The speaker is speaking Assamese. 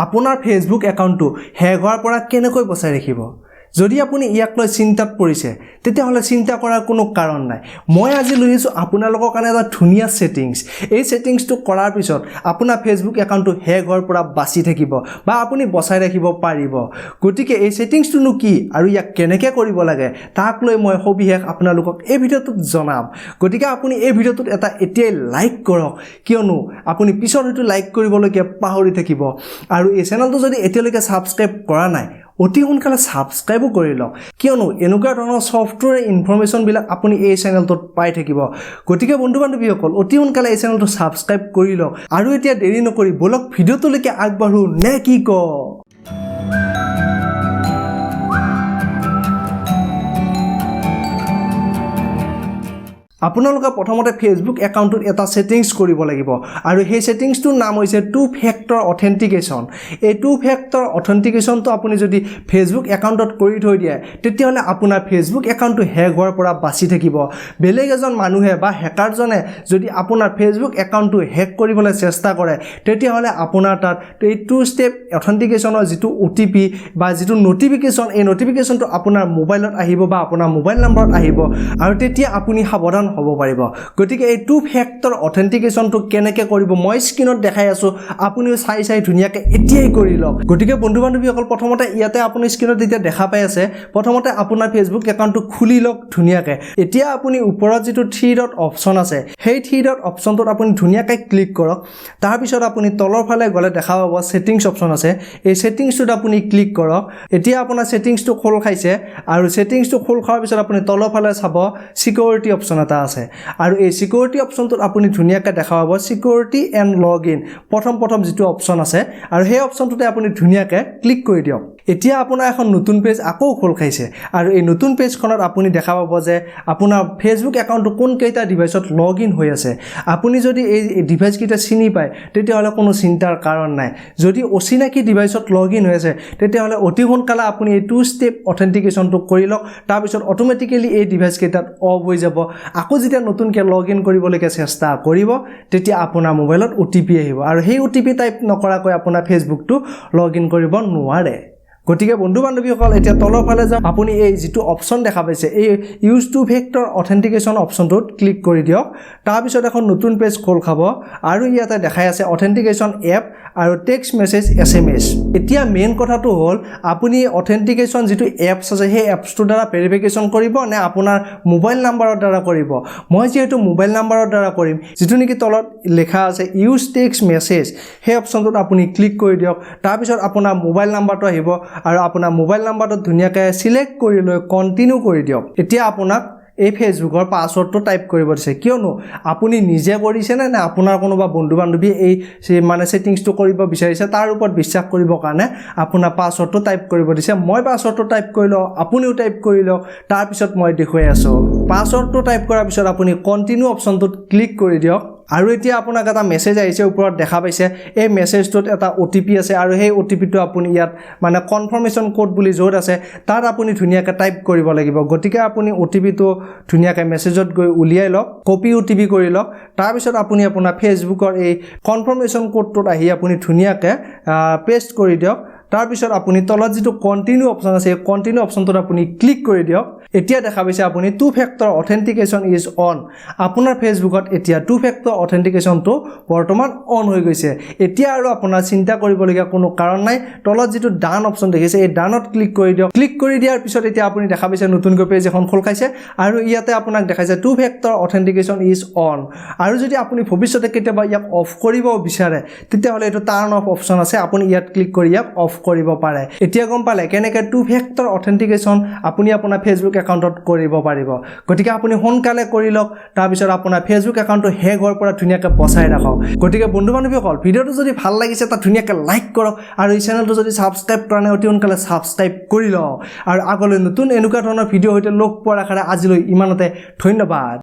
আপোনাৰ ফেচবুক একাউণ্টটো হেক হোৱাৰ পৰা কেনেকৈ বচাই ৰাখিব যদি আপুনি ইয়াক লৈ চিন্তাত পৰিছে তেতিয়াহ'লে চিন্তা কৰাৰ কোনো কাৰণ নাই মই আজি লৈ আহিছো আপোনালোকৰ কাৰণে এটা ধুনীয়া সেটিংস এই সেটিংসটো কৰাৰ পিছত আপোনাৰ ফেচবুক একাউণ্টটো হেক হোৱাৰ পৰা বাচি থাকিব বা আপুনি বচাই ৰাখিব পাৰিব গতিকে এই সেটিংসটো কি আৰু ইয়াক কেনেকৈ কৰিব লাগে তাক লৈ মই সবিশেষ আপোনালোকক এই ভিডিঅ'টোত জনাম গতিকে আপুনি এই ভিডিঅ'টোত এটা এতিয়াই লাইক কৰক কিয়নো আপুনি পিছত হয়তো লাইক কৰিবলৈকে পাহৰি থাকিব আৰু এই চেনেলটো যদি এতিয়ালৈকে সাবস্ক্ৰাইব কৰা নাই অতি সোনকালে সাবস্ক্ৰাইব কৰি লওক কিয়নো এনেকুৱা ধৰণৰ সফটৱেৰ ইনফৰমেশন বিলাক আপুনি এই চেনেলটোত পাই থাকিব গতিকে বন্ধু বান্ধৱীসকল অতি সোনকালে এই চেনেলটো সাবস্ক্ৰাইব কৰি লওক আৰু এতিয়া দেৰি নকৰি বলক ভিডিঅ'টোলৈকে আগবাঢ়ো নে কি ক আপোনালোকে প্ৰথমতে ফেচবুক একাউণ্টত এটা সেটিংস কৰিব লাগিব আৰু সেই সেটিংসটোৰ নাম হৈছে টু ফেক্টৰ অথেন্টিকেশন এই টু ফেক্টৰ অথেন্টিকেশনটো আপুনি যদি ফেচবুক একাউণ্টত কৰি থৈ দিয়ে তেতিয়াহ'লে আপোনাৰ ফেচবুক একাউণ্টটো হেক হোৱাৰ পৰা বাচি থাকিব বেলেগ এজন মানুহে বা হেকাৰজনে যদি আপোনাৰ ফেচবুক একাউণ্টটো হেক কৰিবলৈ চেষ্টা কৰে তেতিয়াহ'লে আপোনাৰ তাত এই টু ষ্টেপ অথেন্টিকেশনৰ যিটো OTP বা যিটো নটিফিকেশন এই নটিফিকেশনটো আপোনাৰ মোবাইলত আহিব বা আপোনাৰ মোবাইল নম্বৰত আহিব আৰু তেতিয়া আপুনি সাৱধান হ'ব পাৰিব গতিকে এই টু ফেক্টৰ অথেন্টিকেশনটো কেনেকৈ কৰিব মই স্ক্ৰীনত দেখাই আছো আপুনিও চাই ধুনীয়াকৈ এতিয়াই কৰি লওক গতিকে বন্ধু বান্ধৱীসকল প্ৰথমতে ইয়াতে আপুনি স্ক্ৰীনত যেতিয়া দেখা পাই আছে প্ৰথমতে আপোনাৰ ফেচবুক একাউণ্টটো খুলি লওক ধুনীয়াকৈ এতিয়া আপুনি ওপৰত যিটো 3 ডট অপচন আছে সেই 3 ডট অপচনটোত আপুনি ধুনীয়াকৈ ক্লিক কৰক তাৰ পিছত আপুনি তলৰ ফালে গলে দেখা পাব সেটিংস অপচন আছে এই সেটিংসটোত আপুনি ক্লিক কৰক এতিয়া আপোনাৰ সেটিংসটো খোল খাইছে আৰু সেটিংসটো খোল খোৱাৰ পিছত আপুনি তলৰ ফালে চাব সিকিউৰিটি অপচন এটা আছে আৰু এই সিকিউৰিটি অপচনটোত আপুনি ধুনীয়াকৈ দেখা পাব সিকিউৰিটি এণ্ড লগইন প্ৰথম যেটো অপচন আছে আৰু সেই অপচনটোতে আপুনি ধুনীয়াকৈ ক্লিক কৰি দিয়ক এতিয়া আপোনাৰ এখন নতুন পেজ আকৌ খোল খাইছে আৰু এই নতুন পেজখনত আপুনি দেখা পাব যে আপোনাৰ ফেচবুক একাউণ্টটো কোন কেইটা ডিভাইচত লগইন হৈ আছে আপুনি যদি এই ডিভাইচ কেইটা চিনি পায় তেতিয়াহ'লে কোনো চিন্তাৰ কাৰণ নাই যদি অচিনাকি ডিভাইচত লগইন হৈ আছে তেতিয়াহ'লে অতি সোনকালে আপুনি এই টু ষ্টেপ অথেন্টিকেশনটো কৰি লওক তাৰ পিছত অটোমেটিক্যালি এই ডিভাইচ কেইটাত অফ হৈ যাব আকৌ যেতিয়া নতুনকৈ লগইন কৰিবলৈকে চেষ্টা কৰিব তেতিয়া আপোনাৰ মোবাইলত OTP আহিব আৰু সেই OTP টাইপ নকৰাকৈ আপোনাৰ ফেচবুকটো লগইন কৰিব নোৱাৰে গতিকে বন্ধু বান্ধৱীসকল এতিয়া তলৰ ফালে যাওক আপুনি এই যেটো অপচন দেখা পাইছে এই ইউজ টু ফেক্টৰ অথেন্টিকেশন অপচনটোত ক্লিক কৰি দিয়ক তাৰ পিছত এখন নতুন পেজ খোল খাব আৰু ইয়াতে দেখাই আছে অথেন্টিকেশন এপ আৰু টেক্সট মেসেজ SMS এতিয়া মেইন কথাটো হ'ল আপুনি অথেন্টিকেশন যেটো এপছ আছে সেই এপছটোৰ দ্বাৰা ভেৰিফিকেশন কৰিব নে আপোনাৰ মোবাইল নাম্বাৰৰ দ্বাৰা কৰিব মই যেহেতু মোবাইল নাম্বাৰৰ দ্বাৰা কৰিম যেটো নেকি তলত লেখা আছে ইউজ টেক্সট মেসেজ সেই অপচনটোত আপুনি ক্লিক কৰি দিয়ক তাৰ পিছত আপোনাৰ মোবাইল নাম্বাৰটো আহিব আৰু আপোনাৰ মোবাইল নাম্বাৰটো ধুনীয়াকৈ সিলেক্ট কৰি লৈ কন্টিনিউ কৰি দিয়ক এতিয়া আপোনাক এই ফেসবুকৰ পাসওয়াৰ্ডটো টাইপ কৰিব দিছে কিয়নো আপুনি নিজে কৰিছে নে আপোনাৰ কোনোবা বন্ধু বান্ধৱী এই মানে সেটিংসটো কৰিব বিচাৰিছে তাৰ ওপৰত বিশ্বাস কৰিবৰ কাৰণে আপোনাৰ পাসওয়াৰ্ডটো টাইপ কৰিব দিছে মই পাসওয়াৰ্ডটো টাইপ কৰি লওঁ আপুনিও টাইপ কৰি লওক তাৰ পিছত মই দেখুৱাই আছো পাসওয়াৰ্ডটো টাইপ কৰাৰ পিছত আপুনি কন্টিনিউ অপচনটোত ক্লিক কৰি দিয়ক আৰু এতিয়া আপোনাক এটা মেসেজ আহিছে ওপৰত দেখা পাইছে এই মেসেজটোত এটা OTP আছে আৰু সেই OTPটো আপুনি ইয়াত মানে কনফাৰ্মেশন কোড বুলি য'ত আছে তাত আপুনি ধুনীয়াকৈ টাইপ কৰিব লাগিব গতিকে আপুনি OTPটো ধুনীয়াকৈ মেসেজত গৈ উলিয়াই লওক কপি OTP কৰি লওক তাৰ পিছত আপুনি আপোনাৰ ফেসবুকৰ এই কনফাৰ্মেশন কোডটোত আহি আপুনি ধুনীয়াকৈ পেষ্ট কৰি দিয়ক তাৰ পিছত আপুনি তলত যেটো কন্টিনিউ অপচন আছে এই কন্টিনিউ অপচনটোত আপুনি ক্লিক কৰি দিয়ক এতিয়া দেখা পাইছে আপুনি two factor authentication is on আপোনাৰ ফেসবুকত এতিয়া টু ফেক্টৰ অথেন্টিকেশনটো বৰ্তমান অন হৈ গৈছে এতিয়া আৰু আপোনাৰ চিন্তা কৰিবলগীয়া কোনো কাৰণ নাই তলত যেটো ডান অপচন দেখিছে এই ডানত ক্লিক কৰি দিয়ক ক্লিক কৰি দিয়াৰ পিছত এতিয়া আপুনি দেখা পাইছে নতুনকৈ পেজ এখন খোল খাইছে আৰু ইয়াতে আপোনাক দেখাইছে two factor authentication is on আৰু যদি আপুনি ভৱিষ্যতে কেতিয়াবা ইয়াক অফ কৰিব বিচাৰে তেতিয়াহ'লে এটো টাৰ্ন অফ অপচন আছে আপুনি ইয়াত ক্লিক কৰি ইয়াক অফ কৰিব পাৰে এতিয়া গম পালে কেনেকৈ টু ফেক্টৰ অথেন্টিকেশন আপুনি আপোনাৰ ফেসবুক একাউণ্টত কৰিব পাৰিব গতিকে আপুনি সোনকালে কৰি লওক তাৰ পিছত আপোনাৰ ফেসবুক একাউণ্টটো হেক হোৱাৰ পৰা ধুনীয়াকৈ বচাই ৰাখক গতিকে বন্ধু বান্ধৱীসকল ভিডিঅ'টো যদি ভাল লাগিছে তা ধুনীয়াকৈ লাইক কৰক আৰু এই চেনেলটো যদি সাবস্ক্ৰাইব কৰা নাই অতি সোনকালে সাবস্ক্ৰাইব কৰি লওক আৰু আগলৈ নতুন এনেকুৱা ধৰণৰ ভিডিঅ' হৈতে লগ পোৱাৰ আশাৰে আজিলৈ ইমানতে ধন্যবাদ